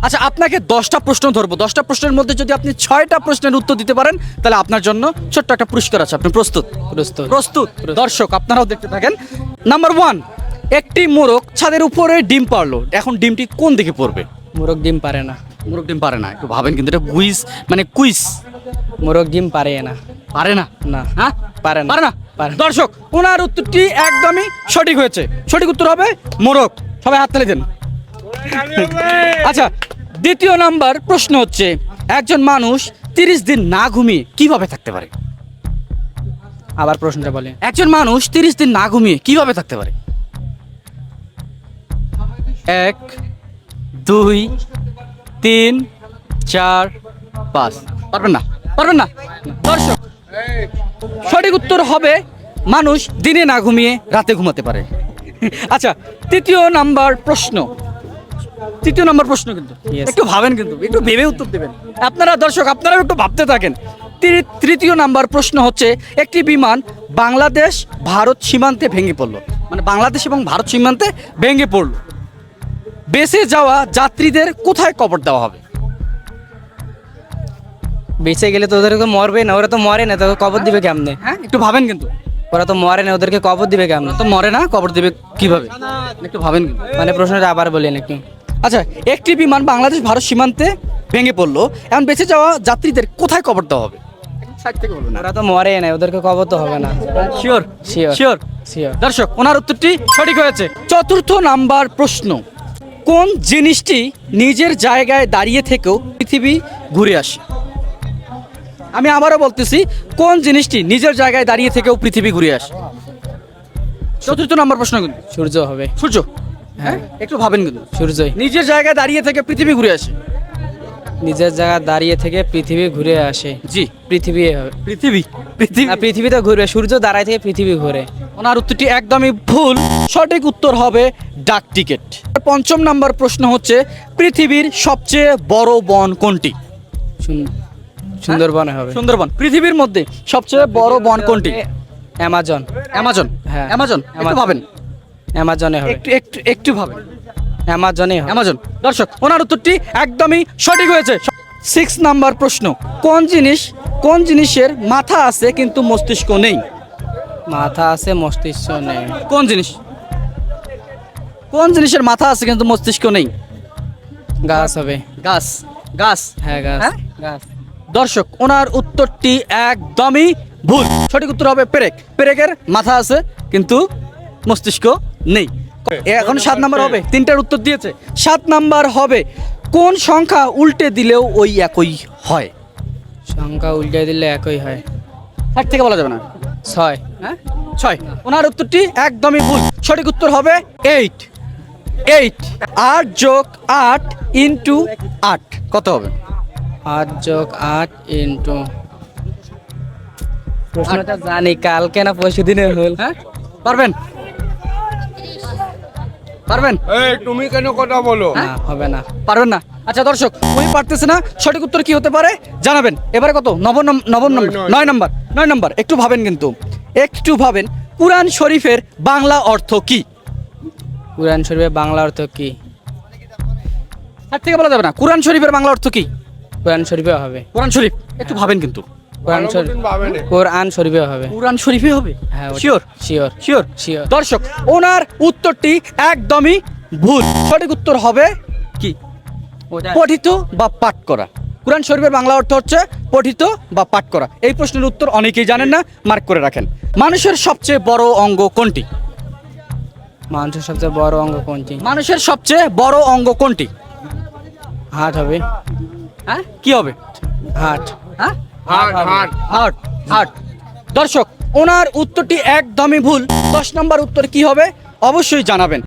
আচ্ছা, আপনাকে 10টা প্রশ্ন ধরবো। 10টা প্রশ্নের মধ্যে যদি আপনি 6টা প্রশ্নের উত্তর দিতে পারেন তাহলে আপনার জন্য ছোট্ট একটা পুরস্কার আছে। আপনি প্রস্তুত? প্রস্তুত। প্রস্তুত। দর্শক আপনারাও দেখতে থাকেন। নাম্বার 1, একটি মোরগ ছাদের উপরে ডিম পারলো, এখন ডিমটি কোন দিকে পড়বে? মোরগ ডিম পারে না। মোরগ ডিম পারে না, একটু ভাবেন কিন্তু এটা কুইজ, মানে কুইজ। মোরগ ডিম পারে না। পারে না? না। হ্যাঁ, পারে না। পারে না। পারে না। দর্শক, ওনার উত্তরটি একদমই সঠিক হয়েছে। সঠিক উত্তর হবে মোরগ। সবাই হাত তালি দেন। আচ্ছা, দ্বিতীয় নাম্বার প্রশ্ন হচ্ছে, একজন মানুষ 30 দিন না ঘুমিয়ে কিভাবে থাকতে পারে? আবার প্রশ্নটা বলে। একজন মানুষ 30 দিন না ঘুমিয়ে কিভাবে থাকতে পারে? 1, 2, 3, 4, 5। পারবেন না? পারবেন না? দর্শক, সঠিক উত্তর হবে মানুষ দিনে না ঘুমিয়ে রাতে ঘুমাতে পারে। আচ্ছা, তৃতীয় নাম্বার প্রশ্ন কিন্তু Yes. একটু ভাবেন, কিন্তু একটু ভেবে উত্তর দেবেন আপনারা। দর্শক আপনারাও একটু ভাবতে থাকেন। তৃতীয় নাম্বার প্রশ্ন হচ্ছে, একটি বিমান বাংলাদেশ ভারত সীমান্তে ভেঙে পড়লো, মানে বাংলাদেশ এবং ভারত সীমান্তে ভেঙে পড়লো, বেঁচে যাওয়া যাত্রীদের কোথায় কবর দেওয়া হবে? বেঁচে গেলে তো ওদেরকে মরবে না, ওরা তো মরে না, তোকে কবর দিবে কেমনে? হ্যাঁ, একটু ভাবেন কিন্তু। ওরা তো মরে না, ওদেরকে কবর দিবে কেমনে? তো মরে না, কবর দেবে কিভাবে? একটু ভাবেন কিন্তু। মানে প্রশ্নটা আবার বলেন একটু। আচ্ছা, একটি বিমান বাংলাদেশ ভারত সীমান্তে ভেঙে পড়লো, এখন বেঁচে যাওয়া যাত্রীদের কোথায় কবর দেওয়া হবে? সাইড থেকে বলবেন না। ওরা তো মরে না, ওদেরকে কবর তো হবে না। শিওর? Sure. শিওর? শিওর। দর্শক, ওনার উত্তরটি সঠিক হয়েছে। চতুর্থ নাম্বার প্রশ্ন, কোন জিনিসটি নিজের জায়গায় দাঁড়িয়ে থেকেও পৃথিবী ঘুরে আসে? আমি আবারও বলতেছি, কোন জিনিসটি নিজের জায়গায় দাঁড়িয়ে থেকেও পৃথিবী ঘুরে আসে? চতুর্থ নাম্বার প্রশ্ন কিন্তু। সূর্য হবে। সূর্য? হ্যাঁ, একটু ভাবেন কিন্তু। সূর্যই। নিজের জায়গায় দাঁড়িয়ে থেকে পৃথিবী ঘুরে আসে। নিজের জায়গা দাঁড়িয়ে থেকে পৃথিবী ঘুরে আসে। জি, পৃথিবী হবে। পৃথিবী। না, পৃথিবী তো ঘুরবে, সূর্য দাঁড়ায় থেকে পৃথিবী ঘুরে। ওনার উত্তরটি একদমই ভুল। সঠিক উত্তর হবে ডাক টিকিট। পঞ্চম নাম্বার প্রশ্ন হচ্ছে, পৃথিবীর সবচেয়ে বড় বন কোনটি? সুন্দরবনে হবে। সুন্দরবন। পৃথিবীর মধ্যে সবচেয়ে বড় বন কোনটি? অ্যামাজন। অ্যামাজন? হ্যাঁ। অ্যামাজন, একটু ভাবেন। অ্যামাজনে হবে। একটু ভাবেন। অ্যামাজনে হবে। অ্যামাজন। দর্শক, ওনার উত্তরটি একদমই সঠিক হয়েছে। 6 নাম্বার প্রশ্ন, কোন জিনিসের মাথা আছে কিন্তু মস্তিষ্ক নেই? মাথা আছে, মস্তিষ্ক নেই। কোন জিনিসের মাথা আছে কিন্তু মস্তিষ্ক নেই? গাছ হবে। গাছ? গাছ? হ্যাঁ, গাছ। হ্যাঁ? গাছ। দর্শক, ওনার উত্তরটি একদমই ভুল। সঠিক উত্তর হবে পেরেক। পেরেকের মাথা আছে কিন্তু মস্তিষ্ক নেই। এখন 7 নাম্বার হবে। 3টার উত্তর দিয়েছে। 7 নাম্বার হবে, কোন সংখ্যা উল্টে দিলেও ওই একই হয়? সংখ্যা উল্টে দিলে একই হয়। 60 থেকে বলা যাবে না। 6। হ্যাঁ, 6। ওনার উত্তরটি একদমই ভুল। সঠিক উত্তর হবে 8। 8 যোগ 8 ইন্টু 8 কত হবে? 8 যোগ 8 ইন্টু, প্রশ্নটা জানি, কালকে না পরশু দিনে হল। হ্যাঁ, পারবেন? এই তুমি কেন কথা বলো? না, হবে না। পারবেন না? আচ্ছা দর্শক, উনি পারতেছে না। সঠিক উত্তর কি হতে পারে জানাবেন। এবারে কত? নবম নম্বর। 9 নাম্বার। একটু ভাবেন কিন্তু, একটু ভাবেন। কুরআন শরীফের বাংলা অর্থ কি? কুরআন শরীফের বাংলা অর্থ কি? 60 থেকে বলা যাবে না। কুরআন শরীফের বাংলা অর্থ কি? কোরআন শরীফে হবে। কোরআন শরীফ? একটু ভাবেন কিন্তু। কোরআন শরীফ। কোরআন শরীফে হবে। কুরআন শরীফে হবে? হ্যাঁ, শিওর? শিওর। শিওর? শিওর। দর্শক, ওনার উত্তরটি একদমই ভুল। সঠিক উত্তর হবে কি? পঠিত বা পাঠ করা। কুরআন শরীফের বাংলা অর্থ হচ্ছে পঠিত বা পাঠ করা। এই প্রশ্নের উত্তর অনেকেই জানেন না, মার্ক করে রাখেন। মানুষের সবচেয়ে বড় অঙ্গ কোনটি? মানুষের সবচেয়ে বড় অঙ্গ কোনটি? মানুষের সবচেয়ে বড় অঙ্গ কোনটি? হার্ট হবে। হ্যাঁ, কি হবে? হার্ট। হ্যাঁ, হাট হার্ট। দর্শক, ওনার উত্তরটি একদমই ভুল। 10 নম্বর উত্তর কি হবে অবশ্যই জানাবেন।